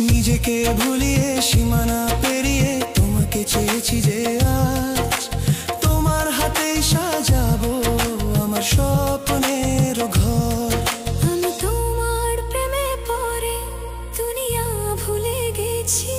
নিজেকে ভুলিয়ে সীমানা পেরিয়ে তোমাকে চেয়েছি যে আজ তোমার হাতেই সাজাবো আমার স্বপ্নের ঘর। আমি তোমার প্রেমে পড়ে দুনিয়া ভুলে গেছি।